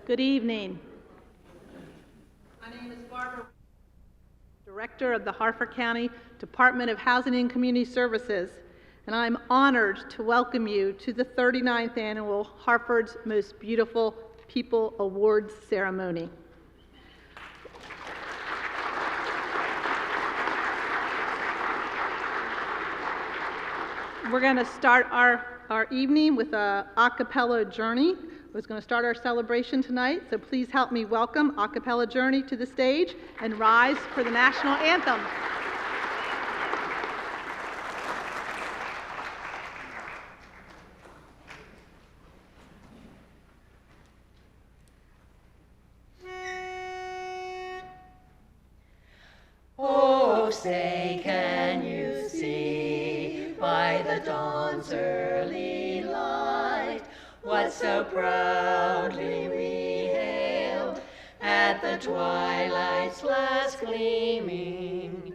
Good evening. My name is Barbara, Director of the Harford County Department of Housing and Community Services, and I'm honored to welcome you to the 39th Annual Harford's Most Beautiful People Awards Ceremony. We're going to start our evening with a cappella journey. We're going to start our celebration tonight, so please help me welcome a cappella journey to the stage and rise for the national anthem. Oh, say, can you see by the dawn's early light what so proudly we hailed at the twilight's last gleaming,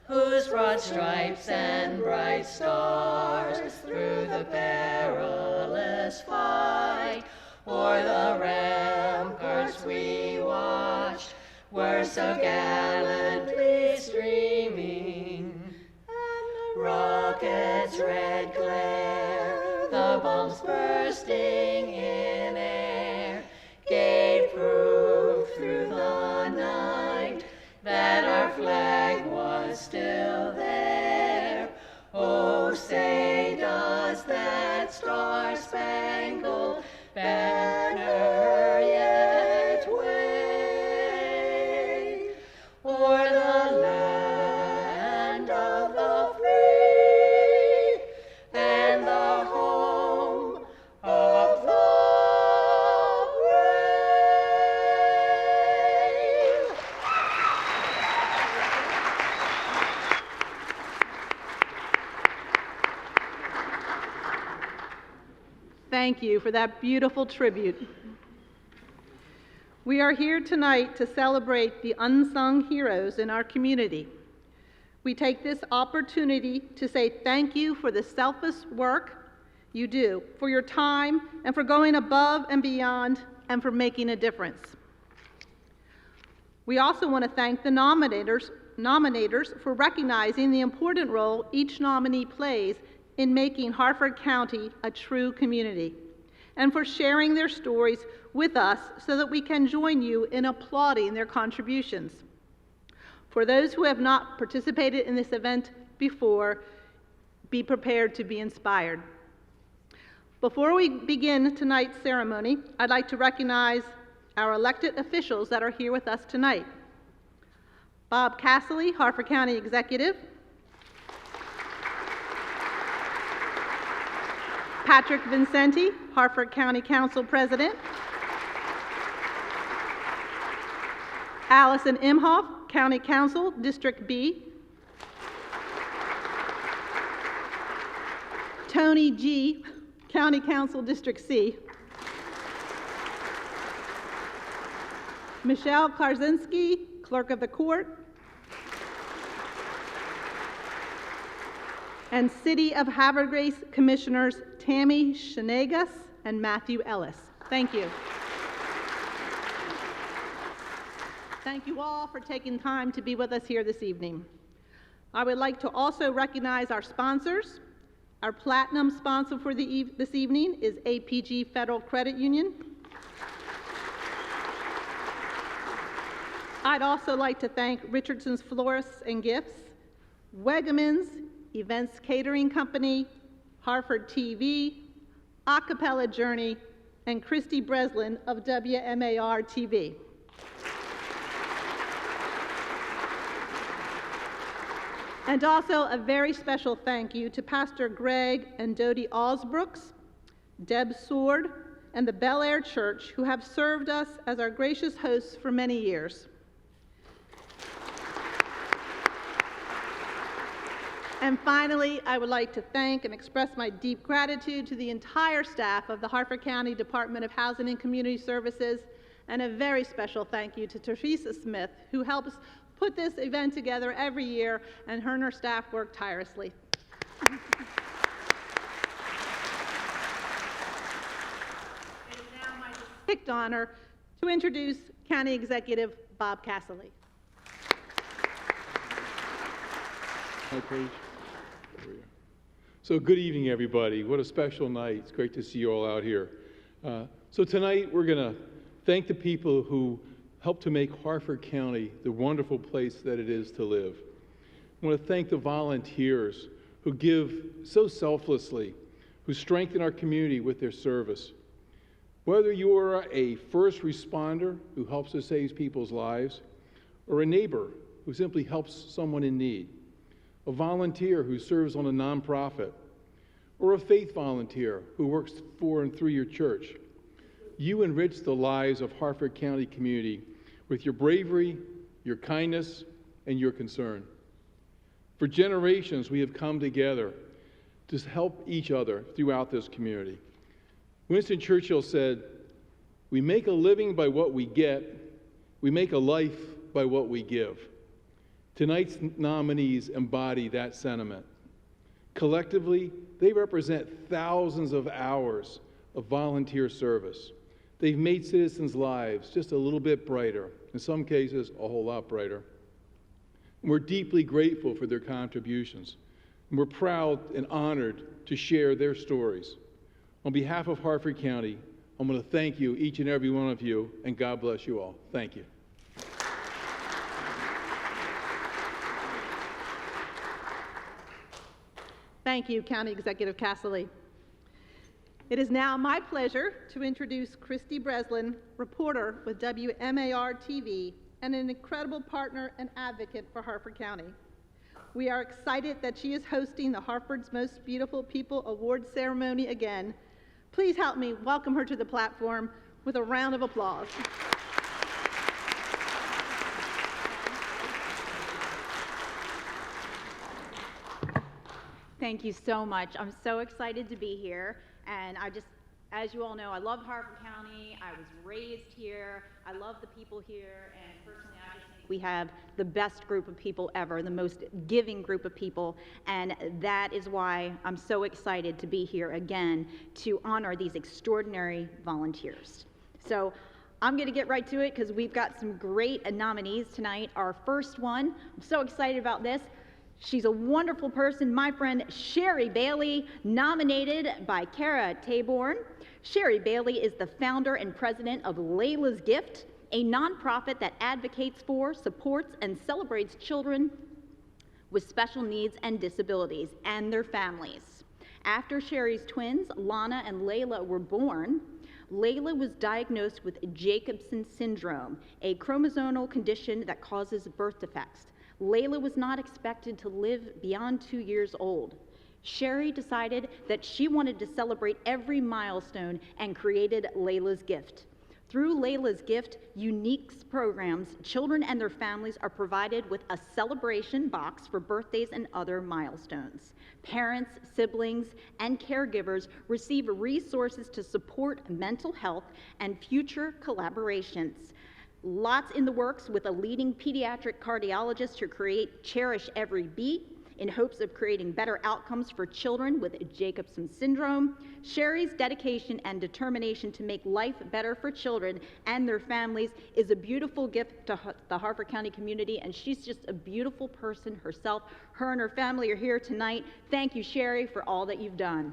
whose broad stripes and bright stars through the perilous fight o'er the ramparts we watched were so gallantly streaming, and the rocket's red glare, the bombs bursting in air, gave proof through the night that our flag was still there. Oh, say, does that star-spangled banner yet wave o'er the land of the free and the home of the brave? Thank you for that beautiful tribute. We are here tonight to celebrate the unsung heroes in our community. We take this opportunity to say thank you for the selfless work you do, for your time, and for going above and beyond, and for making a difference. We also want to thank the nominators for recognizing the important role each nominee plays in making Harford County a true community, and for sharing their stories with us so that we can join you in applauding their contributions. For those who have not participated in this event before, be prepared to be inspired. Before we begin tonight's ceremony, I'd like to recognize our elected officials that are here with us tonight. Bob Casserly, Harford County Executive. Patrick Vincenti, Harford County Council President. Allison Imhoff, County Council, District B. Tony G., County Council, District C. Michelle Karzinski, Clerk of the Court. And City of Havre de Grace Commissioners Tammy Shanegas and Matthew Ellis. Thank you. Thank you all for taking time to be with us here this evening. I would like to also recognize our sponsors. Our platinum sponsor for this evening is APG Federal Credit Union. I'd also like to thank Richardson's Florists and Gifts, Wegmans Events Catering Company, HarfordTV, Acapella Journey, and Christy Breslin of WMAR TV. And also a very special thank you to Pastor Greg and Dodie Osbrooks, Deb Sword, and the Bel Air Church, who have served us as our gracious hosts for many years. And finally, I would like to thank and express my deep gratitude to the entire staff of the Harford County Department of Housing and Community Services, and a very special thank you to Teresa Smith, who helps put this event together every year, and her and her staff work tirelessly. It is now my distinct honor To introduce County Executive Bob Casserly. My page. There we go. So good evening, everybody. What a special night. It's great to see you all out here. So tonight we're going to thank the people who helped to make Harford County the wonderful place that it is to live. I want to thank the volunteers who give so selflessly, who strengthen our community with their service. Whether you are a first responder who helps to save people's lives, or a neighbor who simply helps someone in need, a volunteer who serves on a nonprofit, or a faith volunteer who works for and through your church, you enrich the lives of Harford County community with your bravery, your kindness, and your concern. For generations, we have come together to help each other throughout this community. Winston Churchill said, "We make a living by what we get, we make a life by what we give." Tonight's nominees embody that sentiment. Collectively, they represent thousands of hours of volunteer service. They've made citizens' lives just a little bit brighter, in some cases, a whole lot brighter. And we're deeply grateful for their contributions. And we're proud and honored to share their stories. On behalf of Harford County, I'm going to thank you, each and every one of you, and God bless you all. Thank you. Thank you, County Executive Casserly. It is now my pleasure to introduce Christy Breslin, reporter with WMAR-TV and an incredible partner and advocate for Harford County. We are excited that she is hosting the Harford's Most Beautiful People Award ceremony again. Please help me welcome her to the platform with a round of applause. Thank you so much. I'm so excited to be here, and as you all know, I love Harford County. I was raised here. I love the people here, and personally, I just think we have the best group of people ever, the most giving group of people, and that is why I'm so excited to be here again to honor these extraordinary volunteers. So I'm going to get right to it because we've got some great nominees tonight. Our first one, I'm so excited about this. She's a wonderful person, my friend Sherry Bailey, nominated by Kara Taborn. Sherry Bailey is the founder and president of Layla's Gift, a nonprofit that advocates for, supports, and celebrates children with special needs and disabilities and their families. After Sherry's twins, Lana and Layla, were born, Layla was diagnosed with Jacobson syndrome, a chromosomal condition that causes birth defects. Layla was not expected to live beyond 2 years old. Sherry decided that she wanted to celebrate every milestone and created Layla's Gift. Through Layla's Gift, unique programs, children and their families are provided with a celebration box for birthdays and other milestones. Parents, siblings, and caregivers receive resources to support mental health and future collaborations. Lots in the works with a leading pediatric cardiologist to create Cherish Every Beat in hopes of creating better outcomes for children with Jacobson syndrome. Sherry's dedication and determination to make life better for children and their families is a beautiful gift to the Harford County community, and she's just a beautiful person herself. Her and her family are here tonight. Thank you, Sherry, for all that you've done.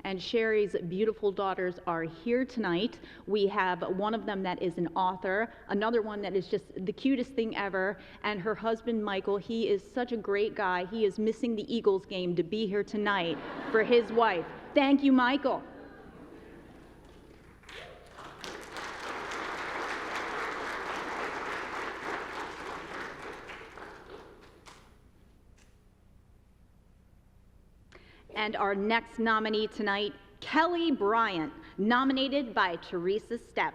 And Sherry's beautiful daughters are here tonight. We have one of them that is an author, another one that is just the cutest thing ever, and her husband, Michael. He is such a great guy. He is missing the Eagles game to be here tonight for his wife. Thank you, Michael. And our next nominee tonight, Kelly Bryant, nominated by Teresa Stepp.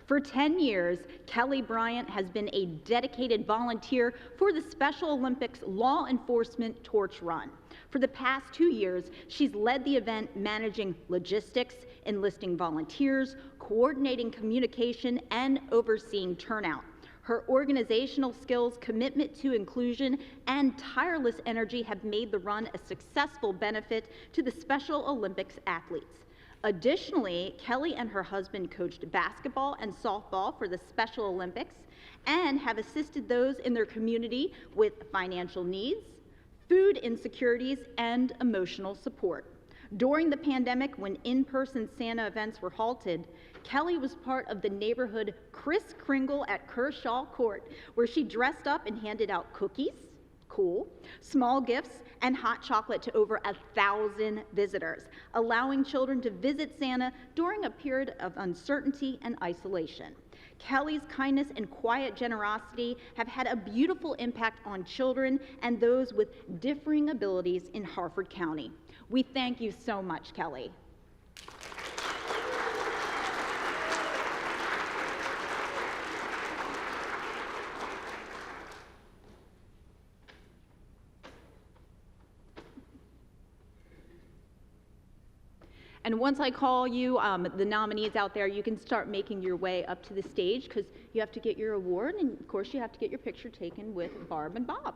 For 10 years, Kelly Bryant has been a dedicated volunteer for the Special Olympics Law Enforcement Torch Run. For the past 2 years, she's led the event, managing logistics, enlisting volunteers, coordinating communication, and overseeing turnout. Her organizational skills, commitment to inclusion, and tireless energy have made the run a successful benefit to the Special Olympics athletes. Additionally, Kelly and her husband coached basketball and softball for the Special Olympics and have assisted those in their community with financial needs, food insecurities, and emotional support. During the pandemic, when in-person Santa events were halted, Kelly was part of the neighborhood Kris Kringle at Kershaw Court, where she dressed up and handed out cookies, cool, small gifts, and hot chocolate to over 1,000 visitors, allowing children to visit Santa during a period of uncertainty and isolation. Kelly's kindness and quiet generosity have had a beautiful impact on children and those with differing abilities in Harford County. We thank you so much, Kelly. And once I call you, the nominees out there, you can start making your way up to the stage because you have to get your award, and of course you have to get your picture taken with Barb and Bob.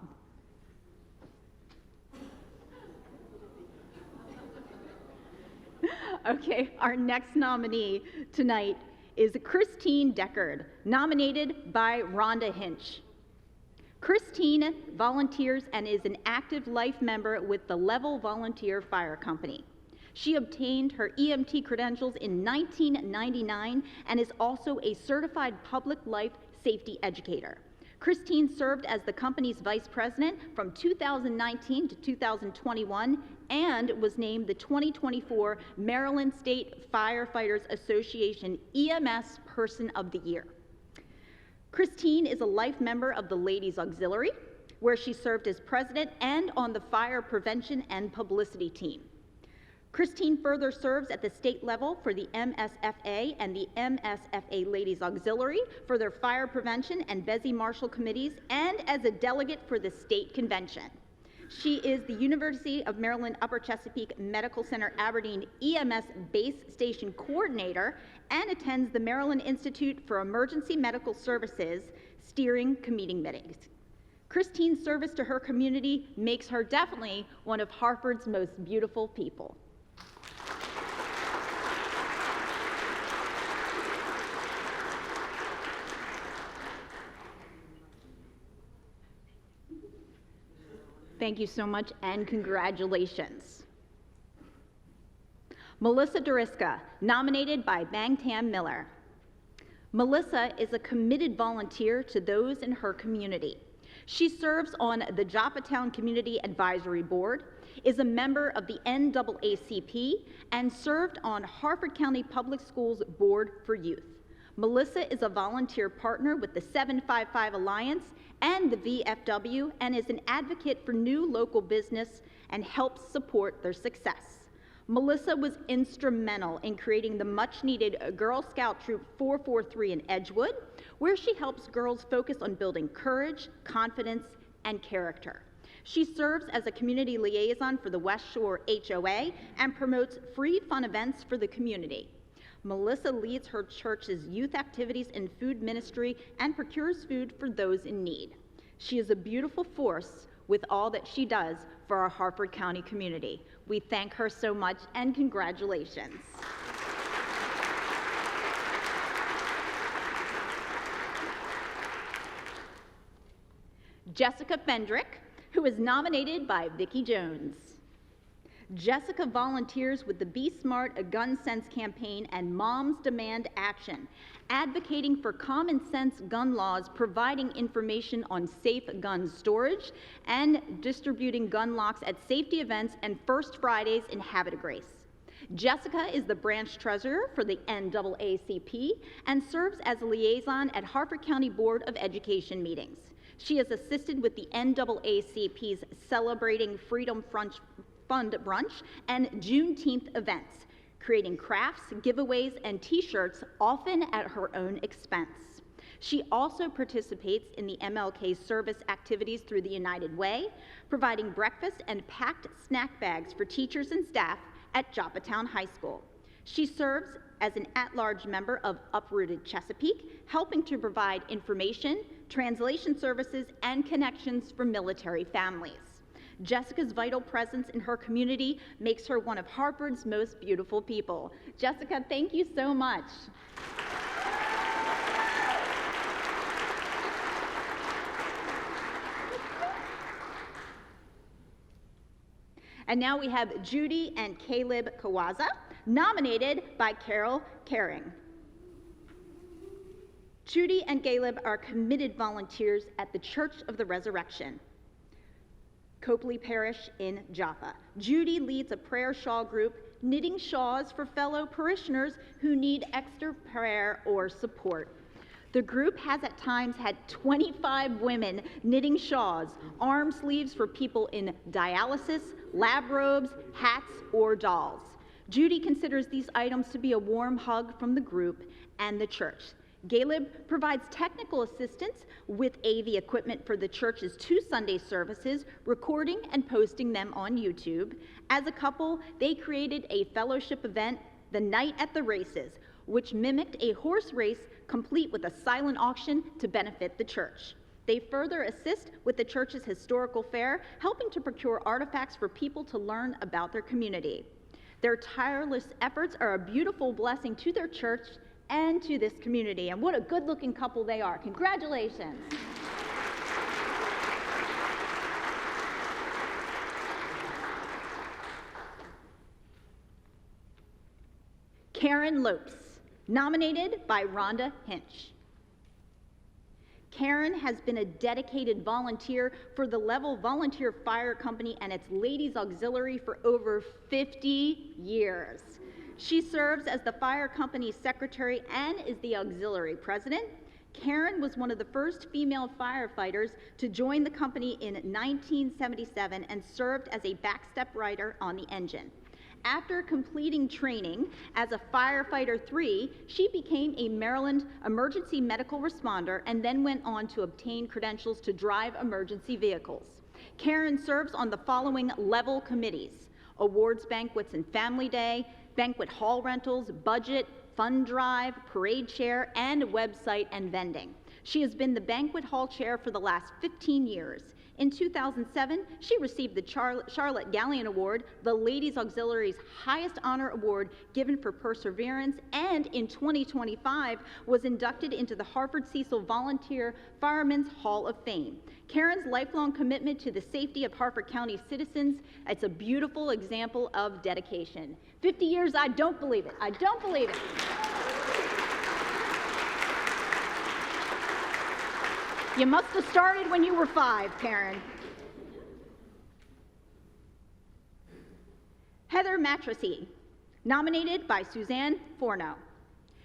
Okay, our next nominee tonight is Christine Deckard, nominated by Rhonda Hinch. Christine volunteers and is an active life member with the Level Volunteer Fire Company. She obtained her EMT credentials in 1999 and is also a certified public life safety educator. Christine served as the company's vice president from 2019 to 2021 and was named the 2024 Maryland State Firefighters Association EMS Person of the Year. Christine is a life member of the Ladies Auxiliary, where she served as president and on the fire prevention and publicity team. Christine further serves at the state level for the MSFA and the MSFA Ladies Auxiliary for their fire prevention and Bessie Marshall committees and as a delegate for the state convention. She is the University of Maryland Upper Chesapeake Medical Center Aberdeen EMS Base Station Coordinator and attends the Maryland Institute for Emergency Medical Services steering committee meetings. Christine's service to her community makes her definitely one of Harford's most beautiful people. Thank you so much and congratulations. Melissa Deriska, nominated by Bangtam Miller. Melissa is a committed volunteer to those in her community. She serves on the Joppatown Community Advisory Board, is a member of the NAACP, and served on Harford County Public Schools Board for Youth. Melissa is a volunteer partner with the 755 Alliance and the VFW and is an advocate for new local business and helps support their success. Melissa was instrumental in creating the much-needed Girl Scout Troop 443 in Edgewood, where she helps girls focus on building courage, confidence, and character. She serves as a community liaison for the West Shore HOA and promotes free fun events for the community. Melissa leads her church's youth activities and food ministry and procures food for those in need. She is a beautiful force with all that she does for our Harford County community. We thank her so much and congratulations. Jessica Fendrick, who is nominated by Vicki Jones. Jessica volunteers with the Be Smart, a Gun Sense campaign and Moms Demand Action, advocating for common sense gun laws, providing information on safe gun storage, and distributing gun locks at safety events and First Fridays in Habit of Grace. Jessica is the branch treasurer for the NAACP and serves as a liaison at Harford County Board of Education meetings. She has assisted with the NAACP's Celebrating Freedom Fund Brunch and Juneteenth events, creating crafts, giveaways, and t-shirts, often at her own expense. She also participates in the MLK service activities through the United Way, providing breakfast and packed snack bags for teachers and staff at Joppatown High School. She serves as an at-large member of Uprooted Chesapeake, helping to provide information, translation services, and connections for military families. Jessica's vital presence in her community makes her one of Harford's most beautiful people. Jessica, thank you so much. And now we have Judy and Caleb Kawaza, nominated by Carol Caring. Judy and Caleb are committed volunteers at the Church of the Resurrection, Copley Parish in Jaffa. Judy leads a prayer shawl group, knitting shawls for fellow parishioners who need extra prayer or support. The group has at times had 25 women knitting shawls, arm sleeves for people in dialysis, lab robes, hats, or dolls. Judy considers these items to be a warm hug from the group and the church. Caleb provides technical assistance with AV equipment for the church's 2 Sunday services, recording and posting them on YouTube. As a couple, they created a fellowship event, the Night at the Races, which mimicked a horse race complete with a silent auction to benefit the church. They further assist with the church's historical fair, helping to procure artifacts for people to learn about their community. Their tireless efforts are a beautiful blessing to their church and to this community. And what a good-looking couple they are. Congratulations. Karen Lopes, nominated by Rhonda Hinch. Karen has been a dedicated volunteer for the Level Volunteer Fire Company and its Ladies Auxiliary for over 50 years. She serves as the fire company's secretary and is the auxiliary president. Karen was one of the first female firefighters to join the company in 1977 and served as a backstep rider on the engine. After completing training as a firefighter 3, she became a Maryland emergency medical responder and then went on to obtain credentials to drive emergency vehicles. Karen serves on the following level committees: awards, banquets, and family day, banquet hall rentals, budget, fund drive, parade chair, and website and vending. She has been the banquet hall chair for the last 15 years. In 2007, she received the Charlotte Galleon Award, the Ladies Auxiliary's highest honor award given for perseverance, and in 2025 was inducted into the Harford Cecil Volunteer Firemen's Hall of Fame. Karen's lifelong commitment to the safety of Harford County citizens, it's a beautiful example of dedication. 50 years, I don't believe it. I don't believe it. You must have started when you were 5, Karen. Heather Matressy, nominated by Suzanne Forno.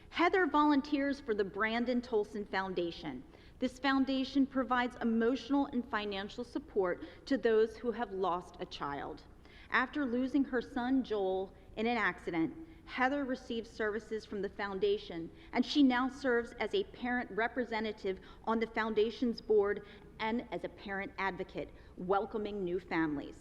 Heather volunteers for the Brandon Tolson Foundation. This foundation provides emotional and financial support to those who have lost a child. After losing her son, Joel, in an accident, Heather received services from the foundation, and she now serves as a parent representative on the foundation's board and as a parent advocate, welcoming new families.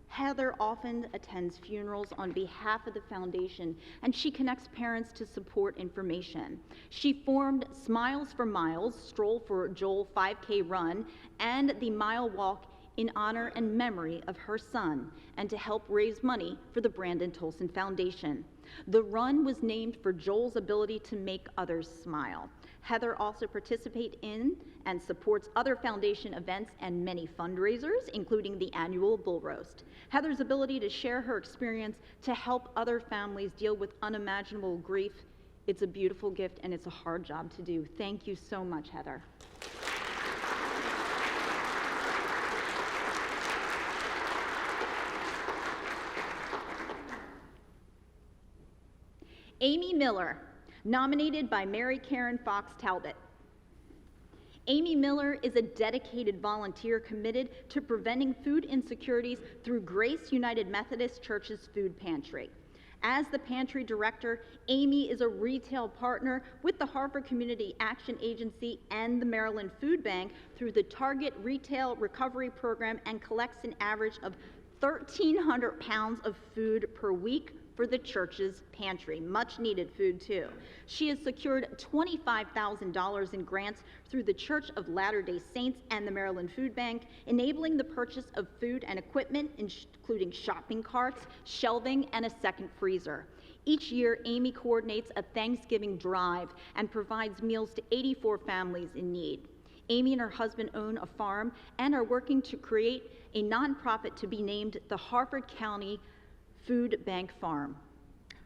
Heather often attends funerals on behalf of the foundation, and she connects parents to support information. She formed Smiles for Miles, Stroll for Joel 5K Run, and the Mile Walk in honor and memory of her son, and to help raise money for the Brandon Tolson Foundation. The run was named for Joel's ability to make others smile. Heather also participates in and supports other foundation events and many fundraisers, including the annual Bull Roast. Heather's ability to share her experience to help other families deal with unimaginable grief, it's a beautiful gift and it's a hard job to do. Thank you so much, Heather. Amy Miller, nominated by Mary Karen Fox Talbot. Amy Miller is a dedicated volunteer committed to preventing food insecurities through Grace United Methodist Church's food pantry. As the pantry director, Amy is a retail partner with the Harford Community Action Agency and the Maryland Food Bank through the Target Retail Recovery Program and collects an average of 1,300 pounds of food per week for the church's pantry. Much needed food, too. She has secured $25,000 in grants through the Church of Latter-day Saints and the Maryland Food Bank, enabling the purchase of food and equipment, including shopping carts, shelving, and a second freezer. Each year, Amy coordinates a Thanksgiving drive and provides meals to 84 families in need. Amy and her husband own a farm and are working to create a nonprofit to be named the Harford County Food Bank Farm.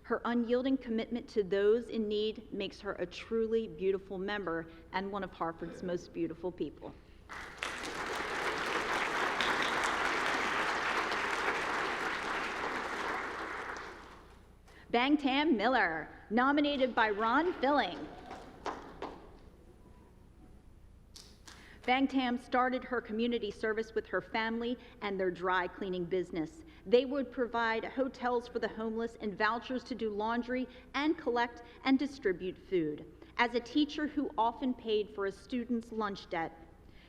Her unyielding commitment to those in need makes her a truly beautiful member and one of Harford's most beautiful people. Bangtam Miller, nominated by Ron Filling. Bangtam started her community service with her family and their dry cleaning business. They would provide hotels for the homeless and vouchers to do laundry and collect and distribute food. As a teacher who often paid for a student's lunch debt,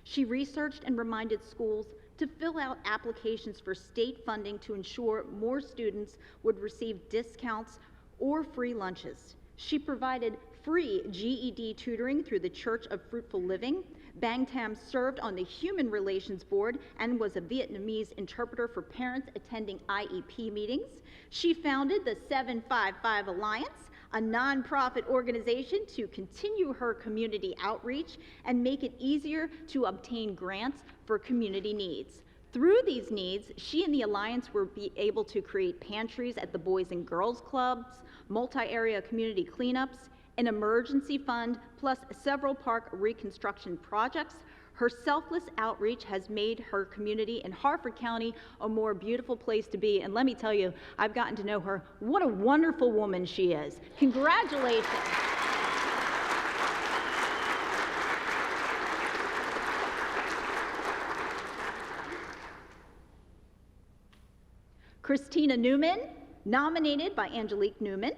she researched and reminded schools to fill out applications for state funding to ensure more students would receive discounts or free lunches. She provided free GED tutoring through the Church of Fruitful Living. Bangtam served on the Human Relations Board and was a Vietnamese interpreter for parents attending IEP meetings. She founded the 755 Alliance, a nonprofit organization to continue her community outreach and make it easier to obtain grants for community needs. Through these needs, she and the Alliance were able to create pantries at the Boys and Girls Clubs, multi-area community cleanups, an emergency fund, plus several park reconstruction projects. Her selfless outreach has made her community in Harford County a more beautiful place to be. And let me tell you, I've gotten to know her. What a wonderful woman she is. Congratulations. Christina Newman, nominated by Angelique Newman.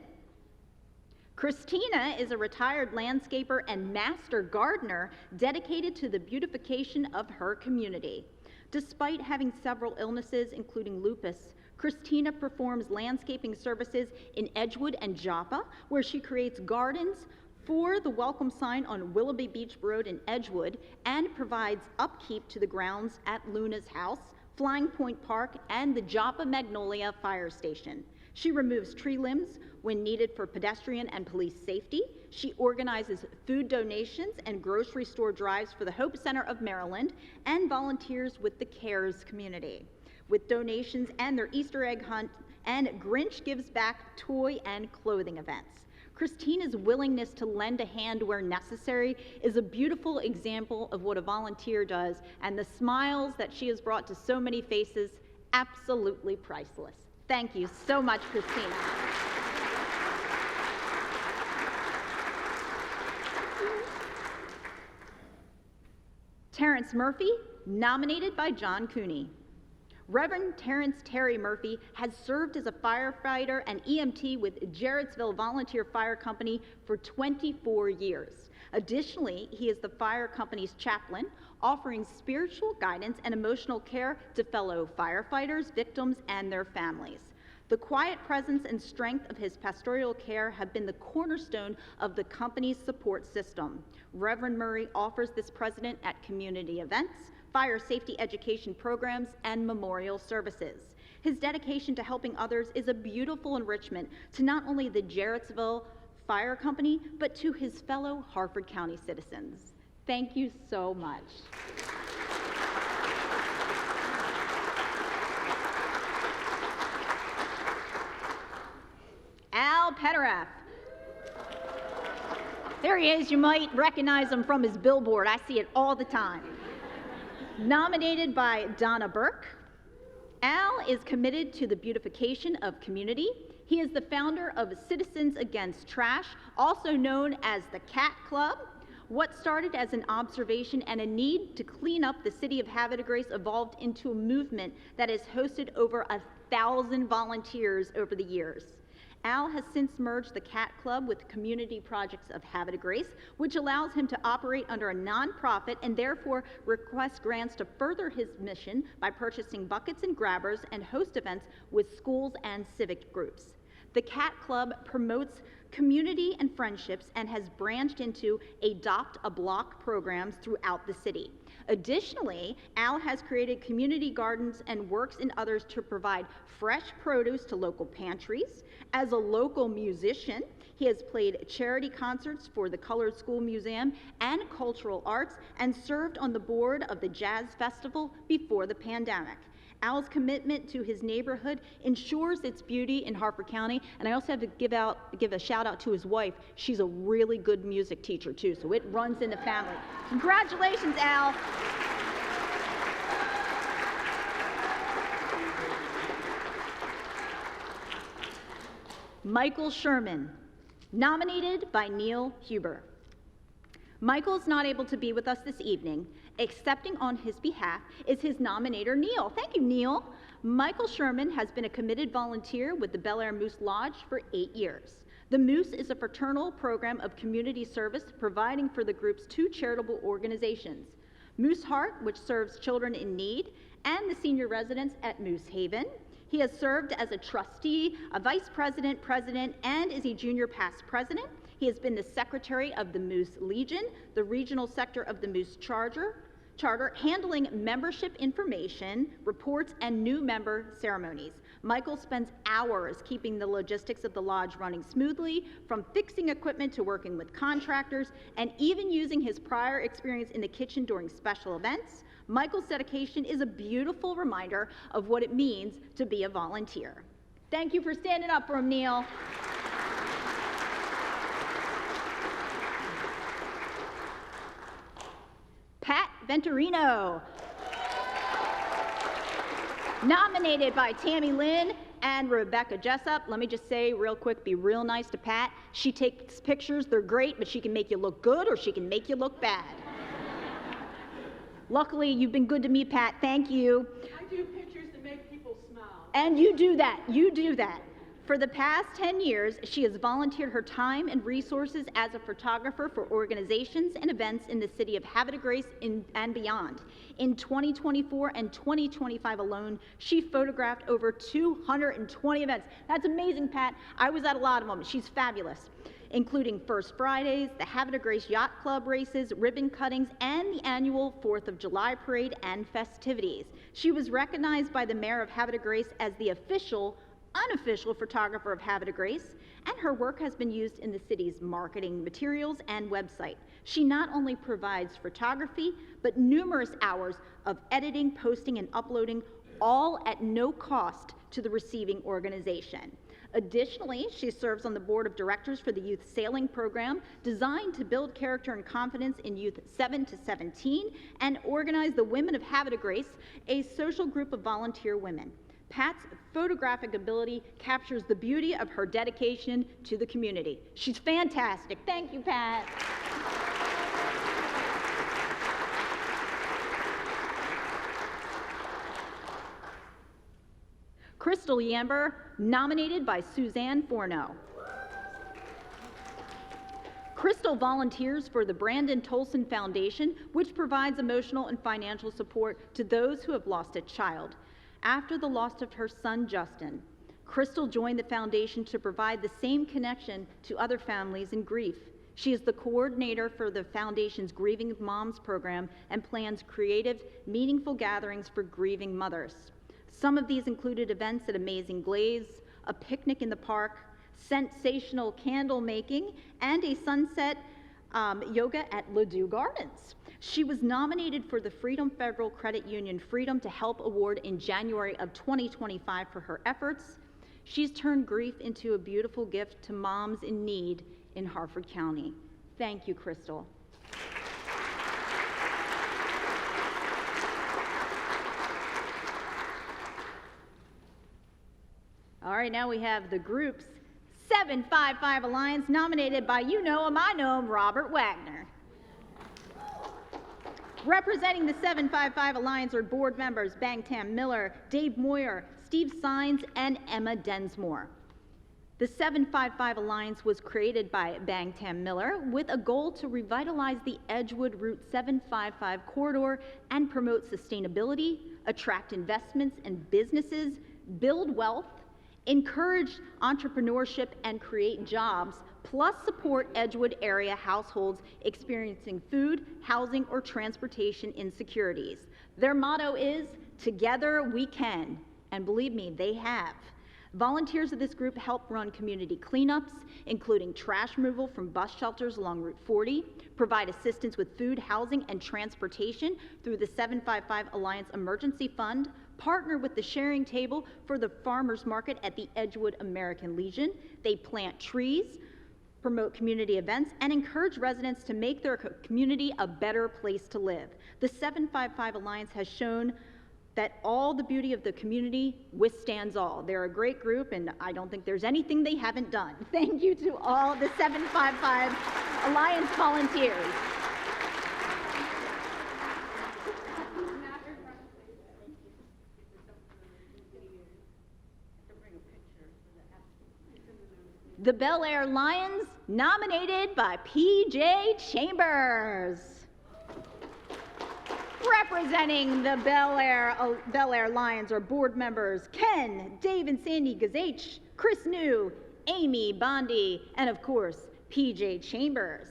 Christina is a retired landscaper and master gardener dedicated to the beautification of her community. Despite having several illnesses, including lupus, Christina performs landscaping services in Edgewood and Joppa, where she creates gardens for the welcome sign on Willoughby Beach Road in Edgewood and provides upkeep to the grounds at Luna's house, Flying Point Park, and the Joppa Magnolia Fire Station. She removes tree limbs when needed for pedestrian and police safety. She organizes food donations and grocery store drives for the Hope Center of Maryland and volunteers with the CARES community. With donations and their Easter egg hunt and Grinch Gives Back toy and clothing events. Christina's willingness to lend a hand where necessary is a beautiful example of what a volunteer does, and the smiles that she has brought to so many faces, absolutely priceless. Thank you so much, Christina. Terrence Murphy, nominated by John Cooney. Reverend Terrence Terry Murphy has served as a firefighter and EMT with Jarrettsville Volunteer Fire Company for 24 years. Additionally, he is the fire company's chaplain, offering spiritual guidance and emotional care to fellow firefighters, victims, and their families. The quiet presence and strength of his pastoral care have been the cornerstone of the company's support system. Reverend Murray offers this president at community events, fire safety education programs, and memorial services. His dedication to helping others is a beautiful enrichment to not only the Jarrettsville Fire Company, but to his fellow Harford County citizens. Thank you so much. Al Pederath. There he is. You might recognize him from his billboard. I see it all the time. Nominated by Donna Burke. Al is committed to the beautification of community. He is the founder of Citizens Against Trash, also known as the Cat Club. What started as an observation and a need to clean up the city of Havre de Grace evolved into a movement that has hosted over 1,000 volunteers over the years. Al has since merged the Cat Club with Community Projects of Havre de Grace, which allows him to operate under a nonprofit and therefore request grants to further his mission by purchasing buckets and grabbers and host events with schools and civic groups. The Cat Club promotes community and friendships and has branched into Adopt a Block programs throughout the city. Additionally, Al has created community gardens and works in others to provide fresh produce to local pantries. As a local musician, he has played charity concerts for the Colored School Museum and Cultural Arts and served on the board of the Jazz Festival before the pandemic. Al's commitment to his neighborhood ensures its beauty in Harford County, and I also have to give a shout out to his wife. She's a really good music teacher too, so it runs in the family. Congratulations, Al. Michael Sherman, nominated by Neil Huber. Michael's not able to be with us this evening. Accepting on his behalf is his nominator, Neil. Thank you, Neil. Michael Sherman has been a committed volunteer with the Bel Air Moose Lodge for 8 years. The Moose is a fraternal program of community service providing for the group's 2 charitable organizations, Moose Heart, which serves children in need, and the senior residents at Moose Haven. He has served as a trustee, a vice president, president, and is a junior past president. He has been the secretary of the Moose Legion, the regional sector of the Moose Charter, handling membership information, reports, and new member ceremonies. Michael spends hours keeping the logistics of the lodge running smoothly, from fixing equipment to working with contractors, and even using his prior experience in the kitchen during special events. Michael's dedication is a beautiful reminder of what it means to be a volunteer. Thank you for standing up for him, Neil. Pat Venturino, nominated by Tammy Lynn and Rebecca Jessup. Let me just say real quick, be real nice to Pat. She takes pictures, they're great, but she can make you look good or she can make you look bad. Luckily, you've been good to me, Pat. Thank you. I do pictures to make people smile. And you do that. You do that. For the past 10 years, she has volunteered her time and resources as a photographer for organizations and events in the city of Havre de Grace and beyond. In 2024 and 2025 alone, she photographed over 220 events. That's amazing, Pat. I was at a lot of them. She's fabulous, including First Fridays, the Havre de Grace Yacht Club races, ribbon cuttings, and the annual 4th of July parade and festivities. She was recognized by the mayor of Havre de Grace as the unofficial photographer of Havre de Grace, and her work has been used in the city's marketing materials and website. She not only provides photography, but numerous hours of editing, posting, and uploading, all at no cost to the receiving organization. Additionally, she serves on the board of directors for the youth sailing program designed to build character and confidence in youth 7 to 17 and organize the Women of Havre de Grace, a social group of volunteer women. Pat's photographic ability captures the beauty of her dedication to the community. She's fantastic. Thank you, Pat. Crystal Yamber, nominated by Suzanne Forno. Crystal volunteers for the Brandon Tolson Foundation, which provides emotional and financial support to those who have lost a child. After the loss of her son, Justin, Crystal joined the foundation to provide the same connection to other families in grief. She is the coordinator for the foundation's Grieving Moms program and plans creative, meaningful gatherings for grieving mothers. Some of these included events at Amazing Glaze, a picnic in the park, sensational candle making, and a sunset yoga at Ladue Gardens. She was nominated for the Freedom Federal Credit Union Freedom to Help Award in January of 2025 for her efforts. She's turned grief into a beautiful gift to moms in need in Harford County. Thank you, Crystal. All right, now we have the group's 755 Alliance, nominated by you know him, I know him, Robert Wagner. Representing the 755 Alliance are board members Bang Tam Miller, Dave Moyer, Steve Sines, and Emma Densmore. The 755 Alliance was created by Bang Tam Miller with a goal to revitalize the Edgewood Route 755 corridor and promote sustainability, attract investments and businesses, build wealth, encourage entrepreneurship and create jobs, plus support Edgewood area households experiencing food, housing, or transportation insecurities. Their motto is, "Together we can," and believe me, they have. Volunteers of this group help run community cleanups, including trash removal from bus shelters along Route 40, provide assistance with food, housing, and transportation through the 755 Alliance Emergency Fund, partner with the Sharing Table for the Farmers Market at the Edgewood American Legion. They plant trees, promote community events, and encourage residents to make their community a better place to live. The 755 Alliance has shown that all the beauty of the community withstands all. They're a great group, and I don't think there's anything they haven't done. Thank you to all the 755 Alliance volunteers. The Bel Air Lions, nominated by P.J. Chambers. Representing the Bel Air Lions are board members Ken, Dave and Sandy Gazach, Chris New, Amy Bondi, and of course, P.J. Chambers.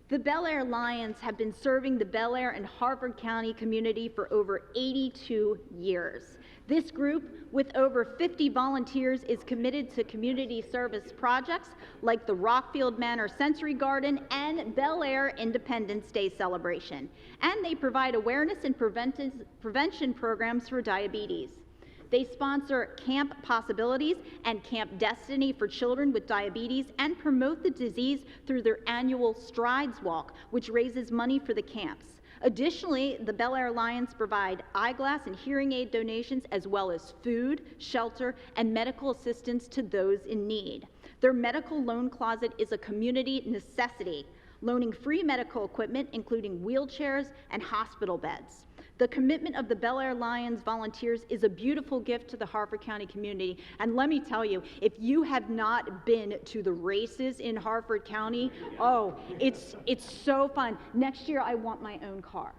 The Bel Air Lions have been serving the Bel Air and Harford County community for over 82 years. This group, with over 50 volunteers, is committed to community service projects like the Rockfield Manor Sensory Garden and Bel Air Independence Day celebration. And they provide awareness and prevention programs for diabetes. They sponsor Camp Possibilities and Camp Destiny for children with diabetes and promote the disease through their annual Strides Walk, which raises money for the camps. Additionally, the Bel Air Lions provide eyeglass and hearing aid donations, as well as food, shelter, and medical assistance to those in need. Their medical loan closet is a community necessity, loaning free medical equipment, including wheelchairs and hospital beds. The commitment of the Bel Air Lions volunteers is a beautiful gift to the Harford County community. And let me tell you, if you have not been to the races in Harford County, oh, it's so fun. Next year, I want my own car.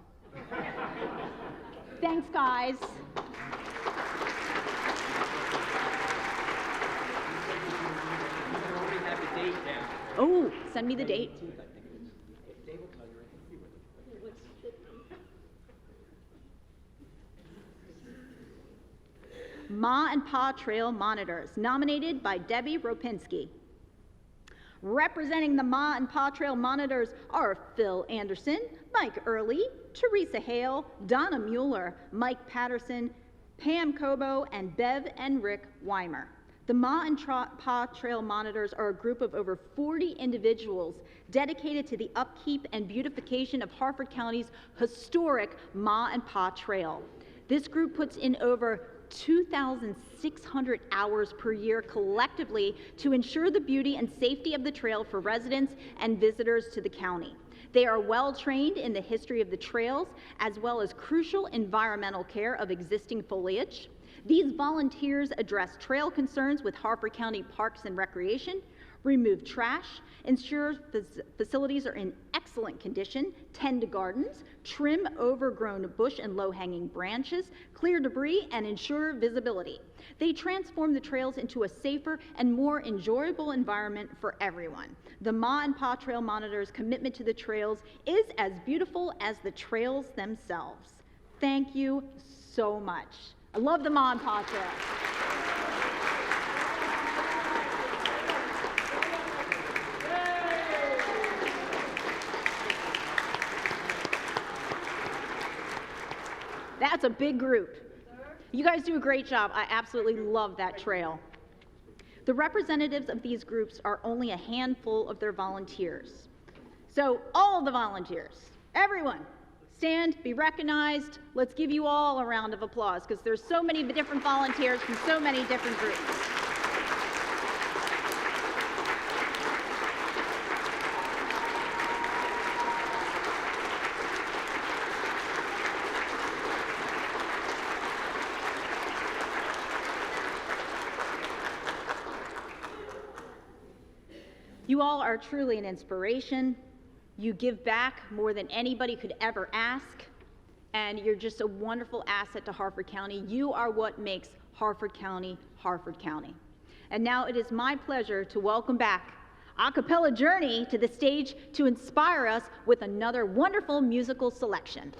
Thanks, guys. Oh, send me the date. Ma and Pa Trail Monitors, nominated by Debbie Ropinski. Representing the Ma and Pa Trail Monitors are Phil Anderson, Mike Early, Teresa Hale, Donna Mueller, Mike Patterson, Pam Cobo, and Bev and Rick Weimer. The Ma and Pa Trail Monitors are a group of over 40 individuals dedicated to the upkeep and beautification of Harford County's historic Ma and Pa Trail. This group puts in over 2,600 hours per year collectively to ensure the beauty and safety of the trail for residents and visitors to the county. They are well trained in the history of the trails, as well as crucial environmental care of existing foliage. These volunteers address trail concerns with Harford County Parks and Recreation, remove trash, ensure facilities are in excellent condition, tend to gardens, trim overgrown bush and low-hanging branches, clear debris, and ensure visibility. They transform the trails into a safer and more enjoyable environment for everyone. The Ma and Pa Trail Monitors' commitment to the trails is as beautiful as the trails themselves. Thank you so much. I love the Ma and Pa Trail. That's a big group. You guys do a great job. I absolutely love that trail. The representatives of these groups are only a handful of their volunteers. So all the volunteers, everyone, stand, be recognized. Let's give you all a round of applause because there's so many different volunteers from so many different groups. You all are truly an inspiration. You give back more than anybody could ever ask, and you're just a wonderful asset to Harford County. You are what makes Harford County Harford County. And now it is my pleasure to welcome back a cappella Journey to the stage to inspire us with another wonderful musical selection.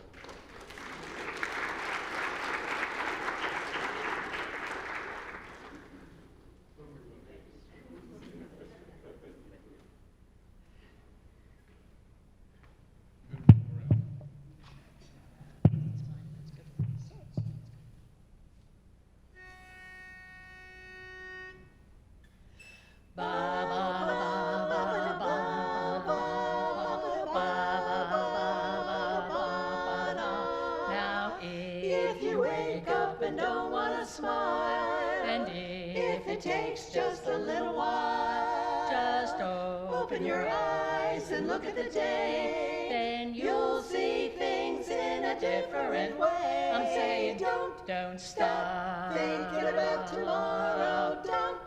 Just a little while, just open your eyes and look at the day, then you'll see things in a different way. I'm saying don't stop thinking about tomorrow,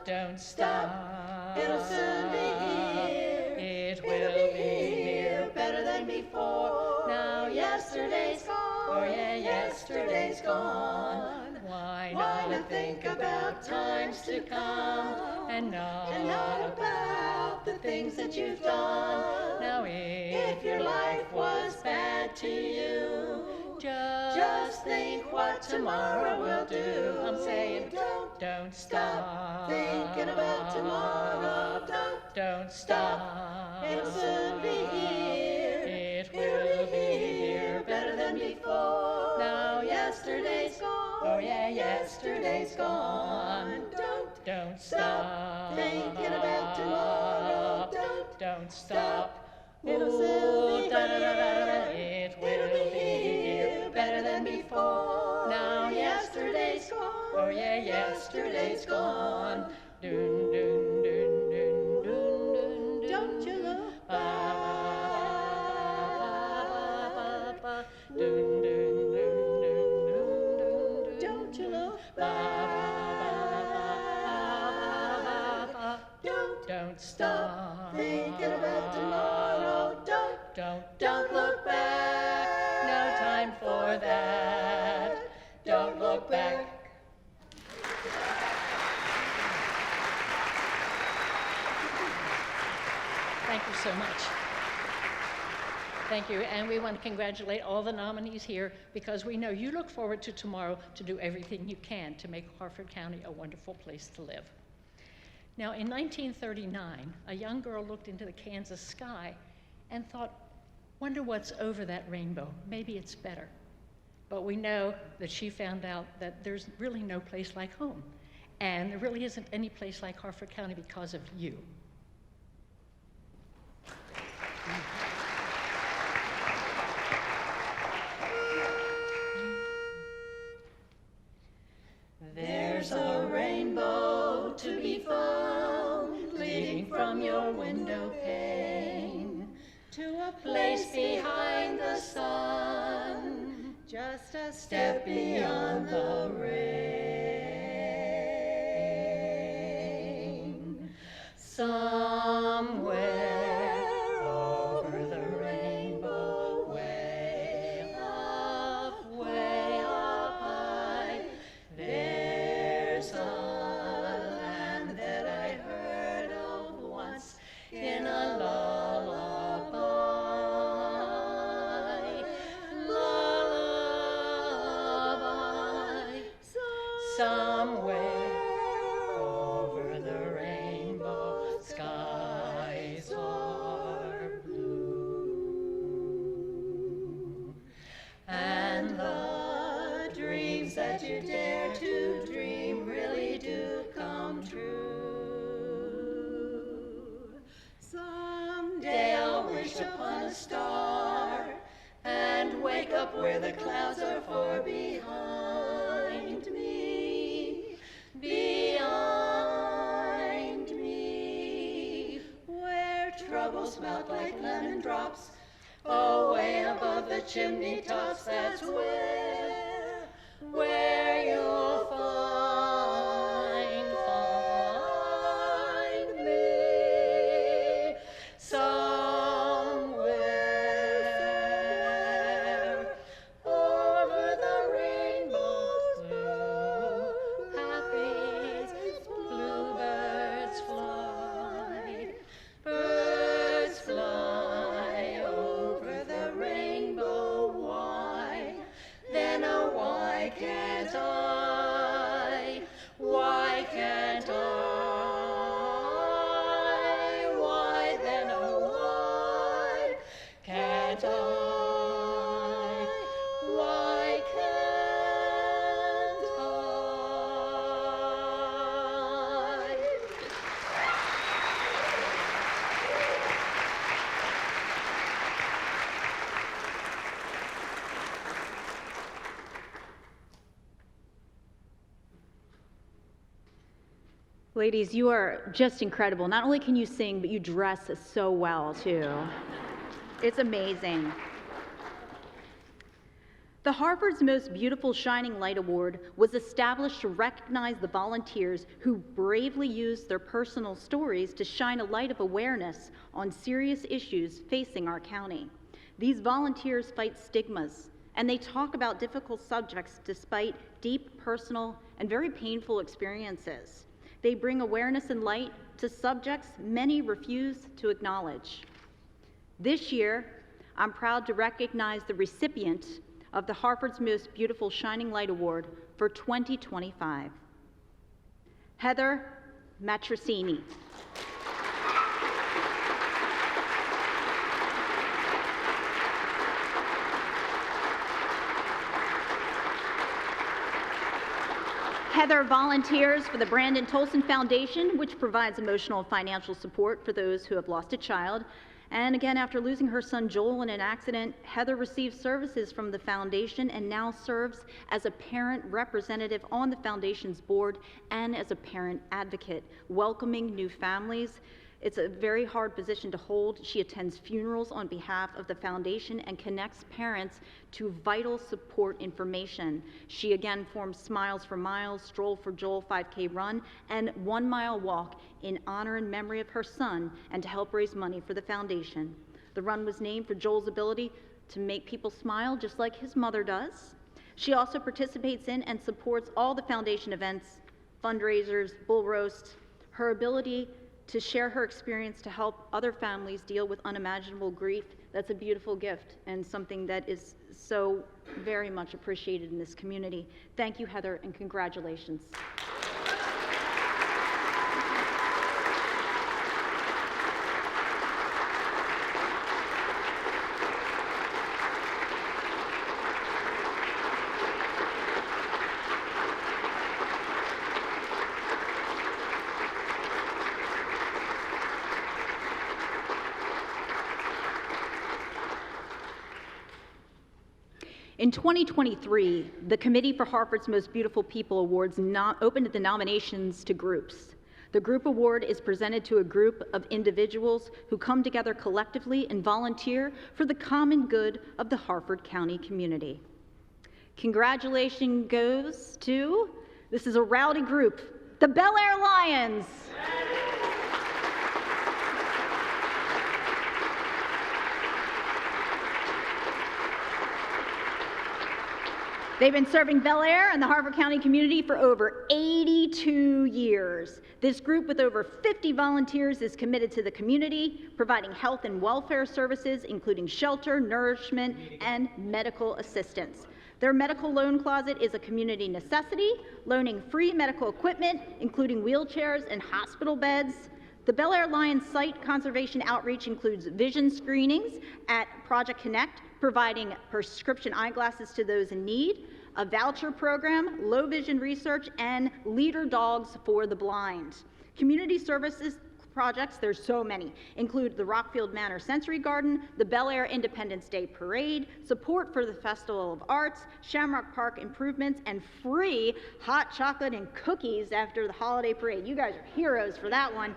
don't stop, it'll soon be here, it will be here, better than before. Now yesterday's gone, oh yeah, yesterday's gone. Why not think about times to come and not about the things that you've done? Now if your life was bad to you, just think what tomorrow will do. I'm saying don't stop thinking about tomorrow, don't stop, it'll soon be here, it will be here, better than before. Now yesterday's gone, oh yeah, yesterday's gone. Don't stop thinking about tomorrow, don't stop, it'll soon be here, it will be here, better than before. Now yesterday's gone, oh yeah, yesterday's gone. Dun, dun, dun, dun, dun, dun, don't you look back, dun, dun, dun, dun, don't you look back, don't stop thinking about tomorrow, don't look back, no time for that, don't look back. Thank you so much. Thank you, and we want to congratulate all the nominees here because we know you look forward to tomorrow to do everything you can to make Harford County a wonderful place to live. Now, in 1939, a young girl looked into the Kansas sky and thought, wonder what's over that rainbow, maybe it's better. But we know that she found out that there's really no place like home, and there really isn't any place like Harford County because of you. There's a rainbow to be found, leading from your window pane to a place behind the sun, just a step beyond the rain. Somewhere over the rainbow, way up high, there's a land that I heard of once in a lullaby. Lullaby. Somewhere over the rainbow, skies are blue, and the dreams that you dare to dream really do come true. Someday I'll wish upon a star and wake up where the clouds are far behind me, where troubles melt like lemon drops, away above the chimney tops. That's where you'll find me. Somewhere over the rainbow's blue, happy can't I? Why can't I? Why then, oh why can't I? Why can't I? Ladies, you are just incredible. Not only can you sing, but you dress so well, too. It's amazing. The Harford's Most Beautiful Shining Light Award was established to recognize the volunteers who bravely used their personal stories to shine a light of awareness on serious issues facing our county. These volunteers fight stigmas, and they talk about difficult subjects despite deep personal and very painful experiences. They bring awareness and light to subjects many refuse to acknowledge. This year, I'm proud to recognize the recipient of the Harford's Most Beautiful Shining Light Award for 2025, Heather Matricini. Heather volunteers for the Brandon Tolson Foundation, which provides emotional and financial support for those who have lost a child. And again, after losing her son Joel in an accident, Heather received services from the foundation and now serves as a parent representative on the foundation's board and as a parent advocate, welcoming new families. It's a very hard position to hold. She attends funerals on behalf of the foundation and connects parents to vital support information. She again forms Smiles for Miles, Stroll for Joel 5K run, and 1 mile walk in honor and memory of her son and to help raise money for the foundation. The run was named for Joel's ability to make people smile just like his mother does. She also participates in and supports all the foundation events, fundraisers, bull roasts. Her ability to share her experience to help other families deal with unimaginable grief, that's a beautiful gift and something that is so very much appreciated in this community. Thank you, Heather, and congratulations. In 2023, the Committee for Harford's Most Beautiful People Awards opened the nominations to groups. The group award is presented to a group of individuals who come together collectively and volunteer for the common good of the Harford County community. Congratulations goes to, this is a rowdy group, the Bel Air Lions. They've been serving Bel Air and the Harford County community for over 82 years. This group with over 50 volunteers is committed to the community, providing health and welfare services, including shelter, nourishment, and medical assistance. Their medical loan closet is a community necessity, loaning free medical equipment, including wheelchairs and hospital beds. The Bel Air Lions site conservation outreach includes vision screenings at Project Connect, providing prescription eyeglasses to those in need, a voucher program, low vision research, and leader dogs for the blind. Community services projects, there's so many, include the Rockfield Manor Sensory Garden, the Bel Air Independence Day Parade, support for the Festival of Arts, Shamrock Park improvements, and free hot chocolate and cookies after the holiday parade. You guys are heroes for that one.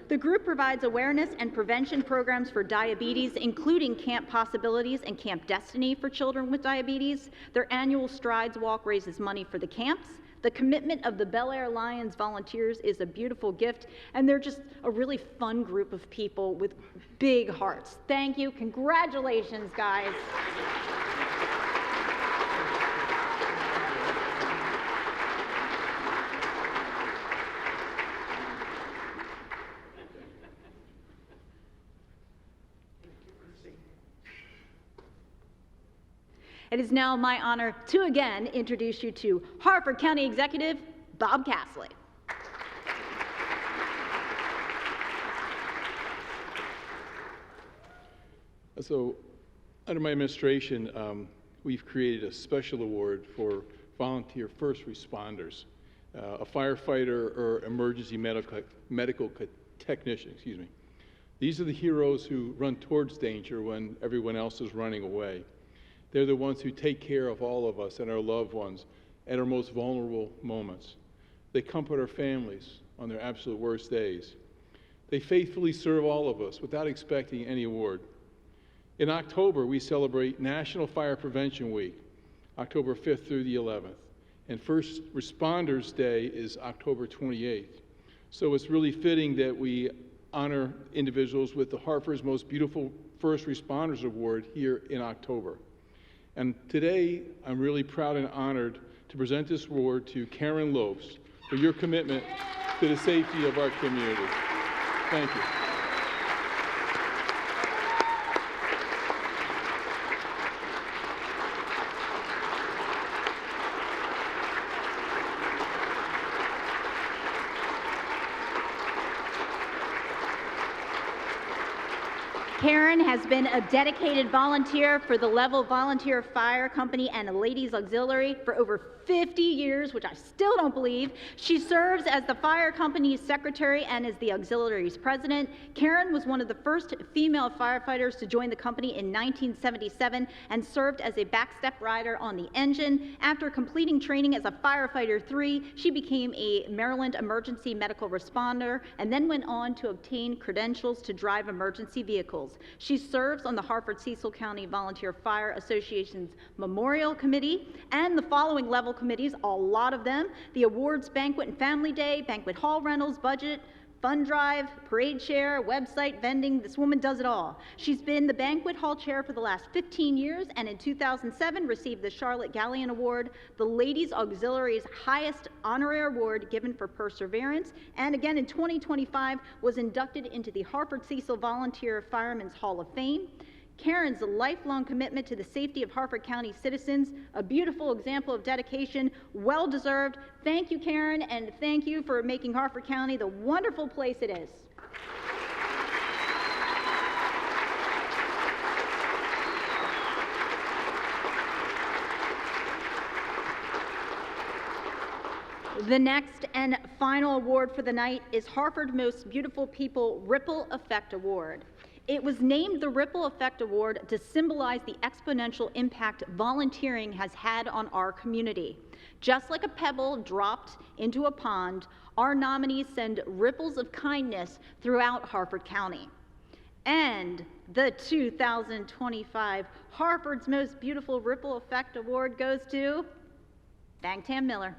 The group provides awareness and prevention programs for diabetes, including Camp Possibilities and Camp Destiny for children with diabetes. Their annual Strides Walk raises money for the camps. The commitment of the Bel Air Lions volunteers is a beautiful gift, and they're just a really fun group of people with big hearts. Thank you. Congratulations, guys. It is now my honor to again introduce you to Harford County Executive Bob Castley. So, under my administration, we've created a special award for volunteer first responders, a firefighter or emergency medical technician, excuse me. These are the heroes who run towards danger when everyone else is running away. They're the ones who take care of all of us and our loved ones at our most vulnerable moments. They comfort our families on their absolute worst days. They faithfully serve all of us without expecting any award. In October, we celebrate National Fire Prevention Week, October 5th through the 11th. And First Responders Day is October 28th. So it's really fitting that we honor individuals with the Harford's Most Beautiful First Responders Award here in October. And today, I'm really proud and honored to present this award to Karen Lopes for your commitment to the safety of our community. Thank you. Karen has been a dedicated volunteer for the Level Volunteer Fire Company and a Ladies Auxiliary for over 50 years, which I still don't believe. She serves as the fire company's secretary and is the auxiliary's president. Karen was one of the first female firefighters to join the company in 1977 and served as a backstep rider on the engine. After completing training as a firefighter 3, she became a Maryland emergency medical responder and then went on to obtain credentials to drive emergency vehicles. She serves on the Harford-Cecil County Volunteer Fire Association's Memorial Committee and the following level committees, a lot of them: the Awards Banquet and Family Day, Banquet Hall Rentals, Budget, Fund Drive, Parade Chair, Website, Vending. This woman does it all. She's been the Banquet Hall Chair for the last 15 years and in 2007 received the Charlotte Galleon Award, the Ladies Auxiliary's highest honorary award given for perseverance, and again in 2025 was inducted into the Harford-Cecil Volunteer Firemen's Hall of Fame. Karen's lifelong commitment to the safety of Harford County citizens, a beautiful example of dedication, well-deserved. Thank you, Karen, and thank you for making Harford County the wonderful place it is. The next and final award for the night is Harford Most Beautiful People Ripple Effect Award. It was named the Ripple Effect Award to symbolize the exponential impact volunteering has had on our community. Just like a pebble dropped into a pond, our nominees send ripples of kindness throughout Harford County. And the 2025 Harford's Most Beautiful Ripple Effect Award goes to Bangtam Miller.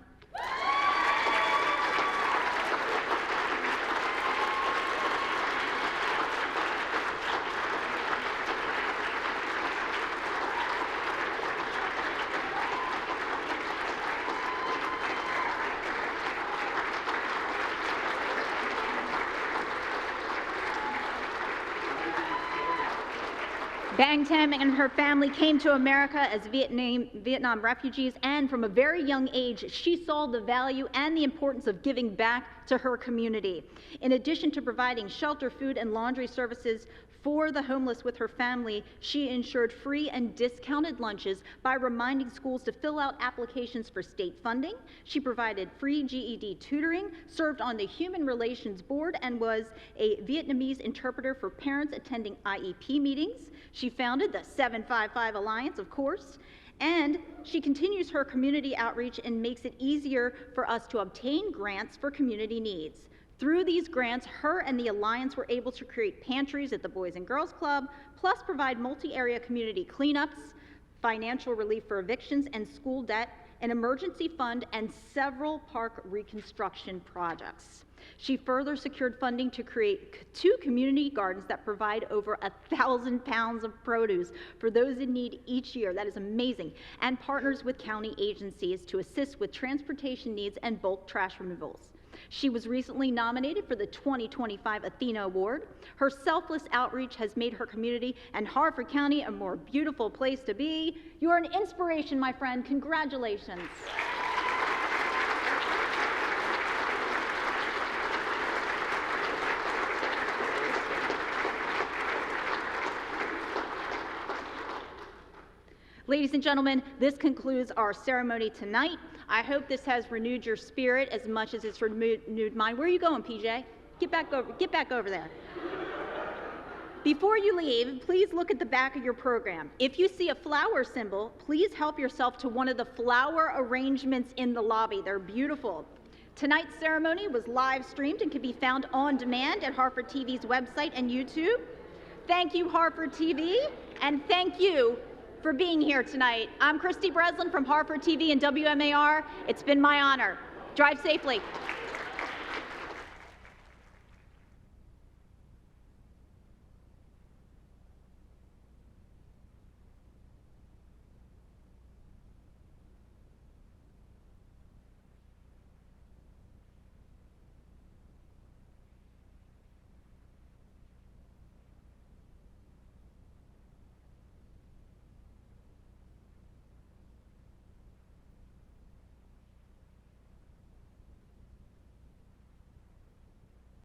Bang Tam and her family came to America as Vietnam refugees, and from a very young age, she saw the value and the importance of giving back to her community. In addition to providing shelter, food, and laundry services for the homeless with her family, she ensured free and discounted lunches by reminding schools to fill out applications for state funding. She provided free GED tutoring, served on the Human Relations Board, and was a Vietnamese interpreter for parents attending IEP meetings. She founded the 755 Alliance, of course, and she continues her community outreach and makes it easier for us to obtain grants for community needs. Through these grants, her and the Alliance were able to create pantries at the Boys and Girls Club, plus provide multi-area community cleanups, financial relief for evictions and school debt, an emergency fund, and several park reconstruction projects. She further secured funding to create 2 community gardens that provide over 1,000 pounds of produce for those in need each year. That is amazing. And partners with county agencies to assist with transportation needs and bulk trash removals. She was recently nominated for the 2025 Athena Award. Her selfless outreach has made her community and Harford County a more beautiful place to be. You're an inspiration, my friend. Congratulations. Ladies and gentlemen, this concludes our ceremony tonight. I hope this has renewed your spirit as much as it's renewed mine. Where are you going, PJ? Get back over there. Before you leave, please look at the back of your program. If you see a flower symbol, please help yourself to one of the flower arrangements in the lobby. They're beautiful. Tonight's ceremony was live streamed and can be found on demand at Harford TV's website and YouTube. Thank you, Harford TV, and thank you for being here tonight. I'm Christy Breslin from Harford TV and WMAR. It's been my honor. Drive safely.